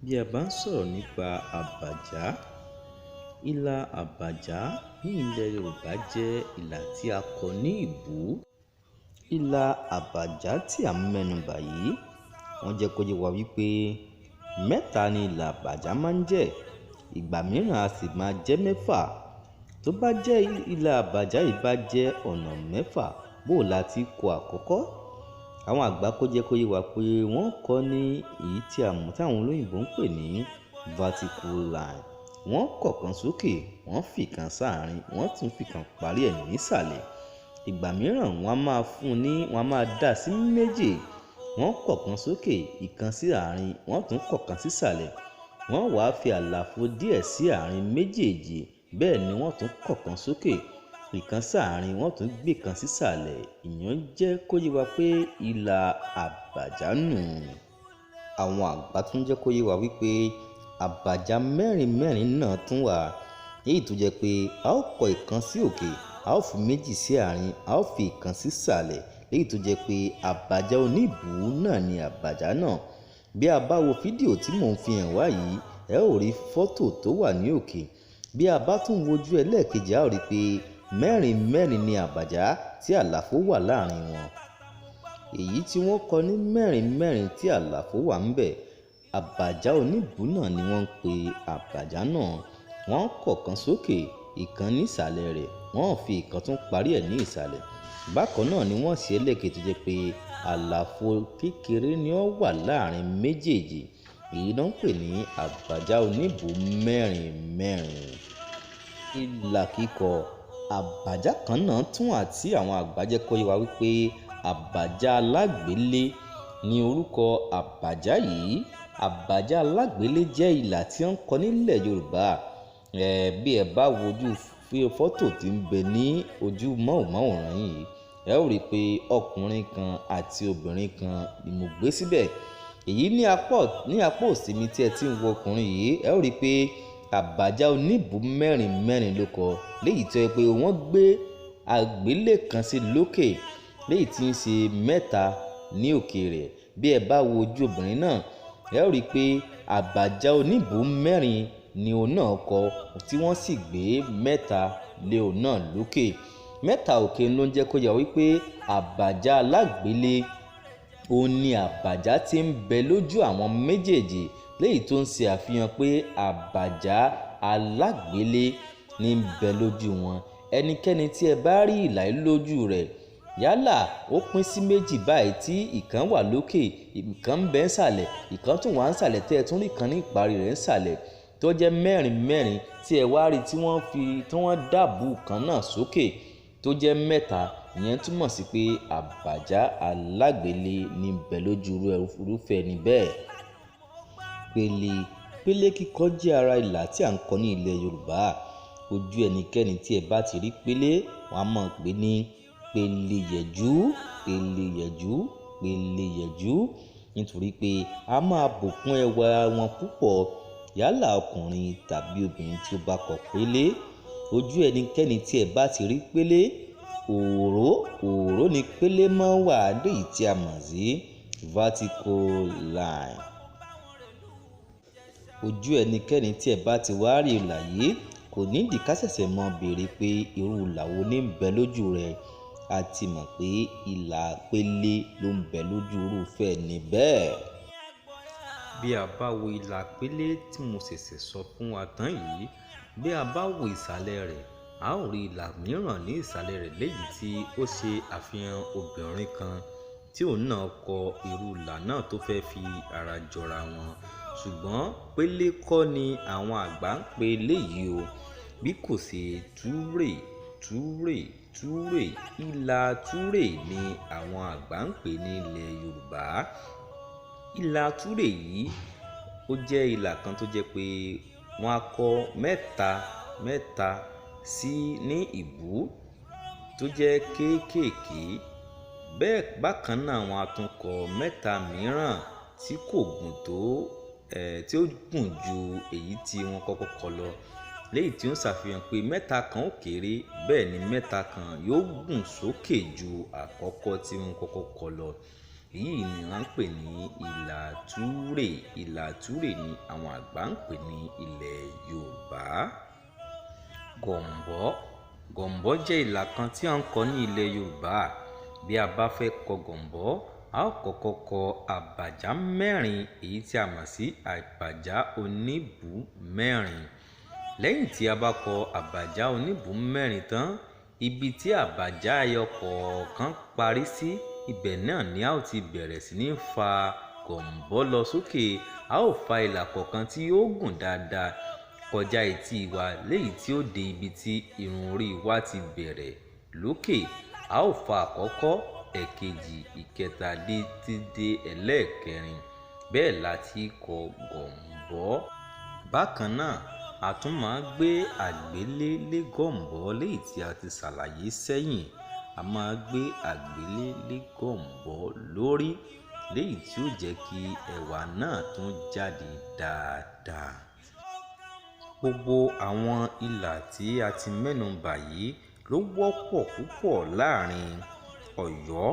Bí a bá ń sọ̀rọ̀ nípa àbàjá, ìlà àbàjá ní ilẹ̀ Yorùbá jẹ́ ìlà tí a kọ ní ìbú. Ìlà àbàjá tí à ń mẹ́nubà yìí, wọ́n jẹ́ kó yé wa wípé mẹ́ta ni ìlà àbàjá máa ń jẹ́, ìgbà mìíràn a sì máa jẹ́ mẹ́fà. Tó bá jẹ́ ìlà àbàjá yìí bá jẹ́ ọ̀nà mẹ́fà, bó la ti kọ àkọ́kọ́? Àwọn àgbà kó jẹ́ kó yé wa pé wọ́n kọ́ ní èyí tí àwọn olóyìnbó ń pè ní vertical line. Wọ́n kọ̀ kan sókè, wọ́n fi kan sáàárín, wọ́n tún fi kan parí ẹ̀ nísàlẹ̀. Ìgbà mìíràn wọ́n á máa dá sí méjì. Wọ́n kọ̀ kan sókè, ìkan sí àárín, wọ́n tún kọ̀ kan sísàlẹ̀. Wọ́n wá fi àlàfo díẹ̀ sí àárín méjèèjì, bẹ́ẹ̀ ni wọ́n tún kọ̀ kan sókè, ìkan sáàárín, wọ́n tún gbé kan sísàlẹ̀. Ìyẹn jẹ́ kó yé wa pé ìlà àbàjá nù. Àwọn àgbà tún jẹ́ kó yé wa wípé àbàjá mẹ́rin mẹ́rin náà tún wà. Èyí tó jẹ́ pé a ó kọ ìkan sí òkè, a ó fi méjì sí àárín, a ó fi ìkan sísàlẹ̀. Èyí tó jẹ́ pé àbàjá oníbùú náà ni àbàjá náà. Bí a bá wo fídíò tí mò ń fi hàn wá yìí, ẹ ó rí fọ́tò tó wà ní òkè. Bí a bá tún wojú ẹlẹ́ẹ̀kejì, a ó rí pé mẹ́rin mẹ́rin ni àbàjá tí àlàfo wà láàrin wọn. Èyí tí wọ́n kọ ní mẹ́rin mẹ́rin tí àlàfo wà ń bẹ̀, àbàjá oníbùú náà ni wọ́n ń pe àbàjá náà. Wọ́n kọ̀ kan sókè, ìkan ní ìsàlẹ̀ rẹ̀, wọ́n fi ìkan tún parí ẹ̀ ní ìsàlẹ̀. Bákan náà ni wọ́n ṣe ẹlẹ́ẹ̀kejì tó jẹ́ pé àlàfo kékeré ni ó wà láàrin méjèèjì. Èyí náà ń pè ní àbàjá oníbùú mẹ́rin mẹ́rin. Ìlà kíkọ àbàjá kan náà tún wà tí àwọn àgbà jẹ́ kó yé wa wípé àbàjá alágbélé ni orúkọ àbàjá yìí. Àbàjá alágbélé jẹ́ ìlà tí wọ́n ń kọ nílẹ̀ Yorùbá. Bí ẹ bá wojú fọ́tò tí ń bẹ ní ojú móhùnmáwòrán yìí, ẹ ó rí i pé ọkùnrin kan àti obìnrin kan ni mo gbé síbẹ̀. Èyí ní apá òsì mi tí ẹ ti ń wo ọkùnrin yìí, ẹ ó rí i pé àbàjá oníbùú mẹ́rin mẹ́rin ló kọ, léyìí tó yẹ pé wọ́n gbé àgbélé kan sí lókè, léyìí tí ń ṣe mẹ́ta ní òkè rẹ̀. Bí ẹ bá wo ojú obìnrin náà, ẹ ó rí i pé àbàjá oníbùú mẹ́rin ni òun náà kọ, tí wọ́n sì gbé mẹ́ta lé òun náà lókè. Mẹ́ta òkè ló ń jẹ́ kó yà wípé àbàjá alágbélé òun ni àbàjá tí ń bẹ lójú àwọn méjèèjì, léyìí tó ń ṣe àfihàn pé àbàjá alágbélé ní ń bẹ lójú wọn. Ẹnikẹ́ni tí ẹ bá rí ìlà yìí lójú rẹ̀, yálà ó pín sí méjì báyìí tí ìkan wà lókè, ìkan ń bẹ ń sàlẹ̀, ìkan tún wà ń sàlẹ̀ tẹ́ ẹ tún rí kan ní ìparí rẹ̀ ń sàlẹ̀, tó jẹ́ mẹ́rin mẹ́rin tí ẹ wá rí tí wọ́n dàbù kan náà sókè tó jẹ́ mẹ́ta. Ìyẹn túmọ̀ sí pé àbàjá alágbélé ní ń bẹ lójú irúfẹ́ ẹni bẹ́ẹ̀. Pélé kíkọ jẹ́ ara ìlà tí à ń kọ ní ilẹ̀ Yorùbá. Ojú ẹnikẹ́ni tí ẹ bá ti rí pélé, wọ́n á mọ̀ pé ní pélé yẹ̀jú, pélé yẹ̀jú, pélé yẹ̀jú, nítorí pé a máa bùkún ẹwà wọn púpọ̀, yálà ọkùnrin tàbí obìnrin tí ó bá kọ pélé. Ojú ẹnikẹ́ni tí ẹ bá ti rí pélé, òró ni pélé máa ń wà, léyìí tí a mọ̀ sí vertical line. Ojú ẹnikẹ́ni tí ẹ bá ti wá rí ìlà yìí, kò nídìí ká ṣẹ̀ṣẹ̀ mọ béèrè pé irú ìlà wo ní ń bẹ lójú rẹ̀. A ti mọ̀ pé ìlà pélé ló ń bẹ lójú irúfẹ́ ẹni bẹ́ẹ̀. Bí a bá wo ìlà pélé tí mo ṣẹ̀ṣẹ̀ sọ fún wa tán yìí, bí a bá wo ìsàlẹ̀ rẹ̀, a ó rí ìlà mìíràn ní ìsàlẹ̀ rẹ̀, léyìí tí ó ṣe àfihàn obìnrin kan tí òun náà kọ irú ìlà náà tó fẹ́ fi ara jọra wọn. Ṣùgbọ́n pélé kọ́ ni àwọn àgbà ń pe eléyìí o, bí kò ṣe túrè. Ìlà túrè ni àwọn àgbà ń pè ní ilẹ̀ Yorùbá. Ìlà túrè yìí ó jẹ́ ìlà kan tó jẹ́ pé wọ́n á kọ mẹ́ta mẹ́ta sí ní ìbú tó jẹ́ kéékèèké. Bákan náà wọ́n á tún kọ mẹ́ta mìíràn tí kò gùn tó tí ó gùn ju èyí tí wọ́n kọ́kọ́ kọ lọ, léyìí tí ó ń ṣàfihàn pé mẹ́ta kan ó kéré, bẹ́ẹ̀ ni mẹ́ta kan yóò gùn sókè ju àkọ́kọ́ tí wọ́n kọ́kọ́ kọ lọ. èyí ni wọ́n ń pè ní ìlà túrè. Ìlà túrè ni àwọn àgbà ń pè ní ilẹ̀ Yorùbá. Gọ̀m̀bọ́. Gọ̀m̀bọ́ jẹ́ ìlà kan tí à ń kọ ní ilẹ̀ Yorùbá. Bí a bá fẹ́ kọ gọ̀m̀bọ́, a ó kọ́kọ́ kọ àbàjá mẹ́rin, èyí tí a mọ̀ sí àbàjá oníbùú mẹ́rin. Lẹ́yìn tí a bá kọ àbàjá oníbùú mẹ́rin tán, ibi tí àbàjá ẹyọ kọ̀ọ̀kan parí sí, ibẹ̀ náà ni a ó ti bẹ̀rẹ̀ sí ní fa gọ̀m̀bọ́ lọ sókè. A ó fa ìlà kọ̀ọ̀kan tí ó gùn dáadáa kọjá etí wa, léyìí tí ó dé ibi tí irun orí wa ti bẹ̀rẹ̀ lókè. A ó fa àkọ́kọ́, ẹ̀kejì, ìkẹta títí dé ẹlẹ́ẹ̀kẹrin. Bẹ́ẹ̀ la ti kọ gọ̀m̀bọ́. Bákan náà, a tún máa ń gbé àgbélé lé gọ̀m̀bọ́, léyìí tí a ti ṣàlàyé sẹ́yìn. A máa gbé àgbélé lé gọ̀m̀bọ́ lórí, léyìí tí ó jẹ́ kí ẹwà náà tún jáde dáadáa. Gbogbo àwọn ìlà tí a ti mẹ́nu bà yìí ló wọ́pọ̀ púpọ̀ láàrin Ọ̀yọ́,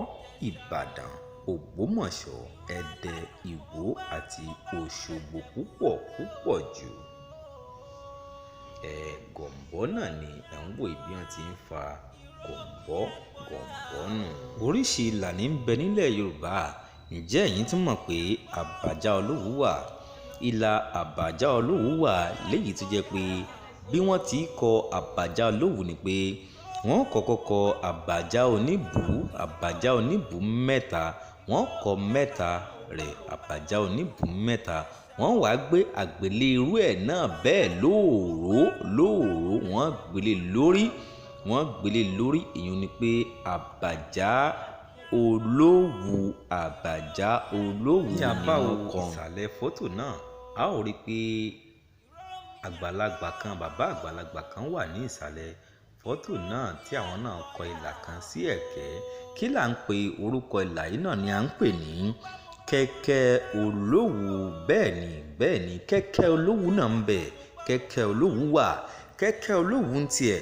Ìbàdàn, Ògbómọ̀ṣọ́, Ẹdẹ, Ìwó àti Òṣogbo púpọ̀ jù. Gọ̀m̀bọ́ náà ni ẹ̀ ń wò bí wọ́n ti ń fa gọ̀m̀bọ́ nù. Oríṣi ìlà ní ń bẹ nílẹ̀ Yorùbá. Ǹjẹ́ ẹ̀yin tún mọ̀ pé àbàjá olówú wà? Ìlà àbàjá olówú wà, léyìí tó jẹ́ pé bí wọ́n ti kọ àbàjá olówú ni pé wọ́n kọ́kọ́ kọ àbàjá oníbùú mẹ́ta, wọ́n kọ mẹ́ta rẹ̀ àbàjá oníbùú mẹ́ta. Wọ́n wá gbé àgbélé irú ẹ̀ náà bẹ́ẹ̀ lóòró, wọ́n gbélé lórí. Ìyẹn ni pé àbàjá olówú ni wọ́n kọ. Ìsàlẹ̀ fọ́tò náà, a ó rí pé bàbá àgbàlagbà kan wà ní ìsàlẹ̀ fọ́tò náà tí àwọn náà kọ ìlà kan sí ẹ̀kẹ́. Kí là ń pe orúkọ ìlà yìí náà ni à ń pè ní kẹ̀kẹ́ olówú. Bẹ́ẹ̀ ni kẹ̀kẹ́ olówú náà ń bẹ. Kẹ̀kẹ́ olówú wà. Kẹ̀kẹ́ olówú ń tiẹ̀,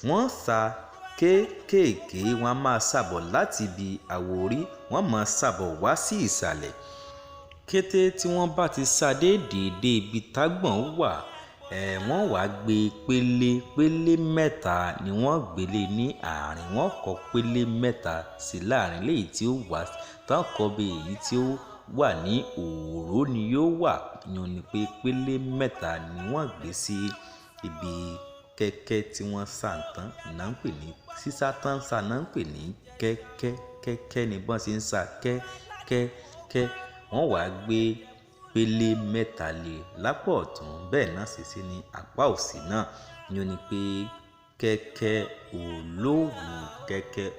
wọ́n sa kéékèèké, wọ́n á máa sàbọ̀ láti ibi àwọ̀ orí, wọ́n máa sàbọ̀ wá sí ìsàlẹ̀. Kété tí wọ́n bá ti sa dé déédé ibi tágbọ̀n wà, wọ́n wá gbé pélé mẹ́ta ni wọ́n gbélé ní àárín. Wọ́n kọ pélé mẹ́ta sí láàrin, léyìí tí ó wà tán kọ bí èyí tí ó wà ní òòró ni yóò wà. Ìyẹn ni pé pélé mẹ́ta ni wọ́n gbé sí ibi kẹ̀kẹ́ tí wọ́n sà tán náà ń pè ní sísá tán sà náà ń pè ní kẹ̀kẹ́ ni bọ́n ṣe ń sa kẹ́kẹ́. Wọ́n wá gbé pélé mẹ́ta lé lápá ọ̀tún, bẹ́ẹ̀ náà sì sí ní apá òsì náà. Ìyẹn ni pé kẹ̀kẹ́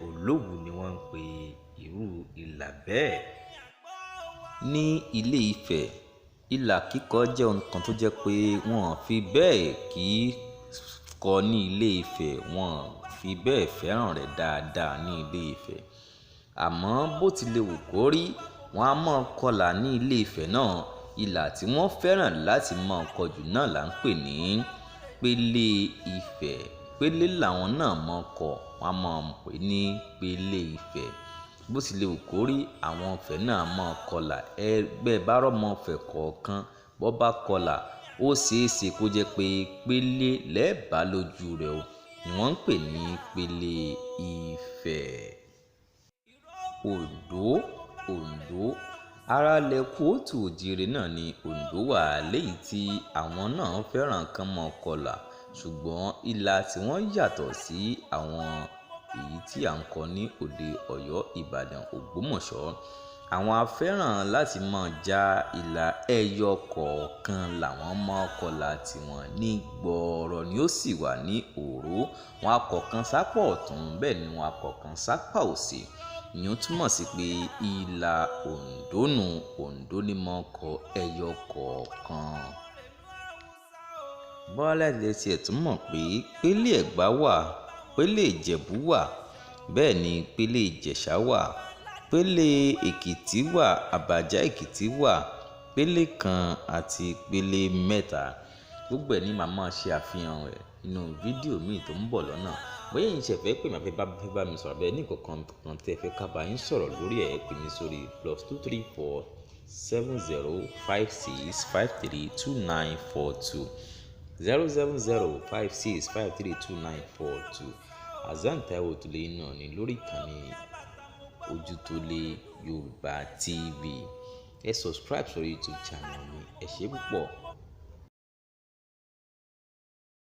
olówú ni wọ́n ń pe irú ìlà bẹ́ẹ̀. Ní Ilé Ifẹ̀, ìlà kíkọ jẹ́ nǹkan tó jẹ́ pé wọ́n fi bẹ́ẹ̀ kì í kọ ní Ilé Ifẹ̀. Wọ́n fi bẹ́ẹ̀ fẹ́ràn rẹ̀ dáadáa ní Ilé Ifẹ̀. Àmọ́ bó tilẹ̀ wù kó rí, wọ́n á máa kọlà ní Ilé Ifẹ̀ náà. Ìlà tí wọ́n fẹ́ràn láti máa kọ jù náà là ń pè ní pélé Ifẹ̀. Pélé làwọn náà máa kọ, wọ́n á máa pè ní pélé Ifẹ̀. Bó tilẹ̀ wù kó rí, àwọn Ifẹ̀ náà máa kọlà. Ẹgbẹ́ bá rọ́mọ Ifẹ̀ kọ̀ọ̀kan bó bá kọlà, ó ṣeéṣe kó jẹ́ pé pélé lẹ́ẹ̀bá lójú rẹ̀ o, ni wọ́n ń pè ní pélé Ifẹ̀. Oǹdó. Ara ilẹ̀ kóòtù òjìrè náà ni Oǹdó wà, léyìí tí àwọn náà fẹ́ràn kan mọ́ kọlà, ṣùgbọ́n ìlà tí wọ́n yàtọ̀ sí àwọn èyí tí à ń kọ ní òde Ọ̀yọ́, Ìbàdàn, Ògbómọ̀ṣọ́. Àwọn afẹ́ràn láti máa já ìlà ẹyọ kọ̀ọ̀kan làwọn máa kọlà tiwọn ní gbọ̀ọ̀rọ̀ ni ó sì wà ní òòró. Wọn á kọ̀ọ̀kan sápá ọ̀tún, bẹ́ẹ̀ ni wọn á kọ̀ọ̀kan sápá òsì. Ìyẹn túmọ̀ sí pé ìlà Oǹdó ni máa kọ ẹyọ kọ̀ọ̀kan. Bọ́lá lè tiẹ̀ tún mọ̀ pé pélé Ẹ̀gbá wà, pélé Ìjẹ̀bú wà, bẹ́ẹ̀ ni pélé Ìjẹ̀ṣà wà, pélé Èkìtì wà, àbàjá Èkìtì wà, pélé kan àti pélé mẹ́ta. Gbogbo ẹ̀ ni màá máa ṣe àfihàn rẹ̀ nínú fídíò míì tó ń bọ̀ lọ́nà. Bóyá ẹ̀yin ṣe fẹ́ pè mí fẹ́ bá mi sọ̀rọ̀ bẹ́ẹ̀ ní nǹkan kan tí ẹ fẹ́ ká bá yín sọ̀rọ̀ lórí ẹ̀, pè mí sórí +234 7056532942 07056532942. Hazzan Taiwo Tolóyìn náà ni lórí ìkànnì Ojútólé Yorùbá TV. Ẹ subscribe sórí YouTube channel mi. Ẹ ṣé púpọ̀.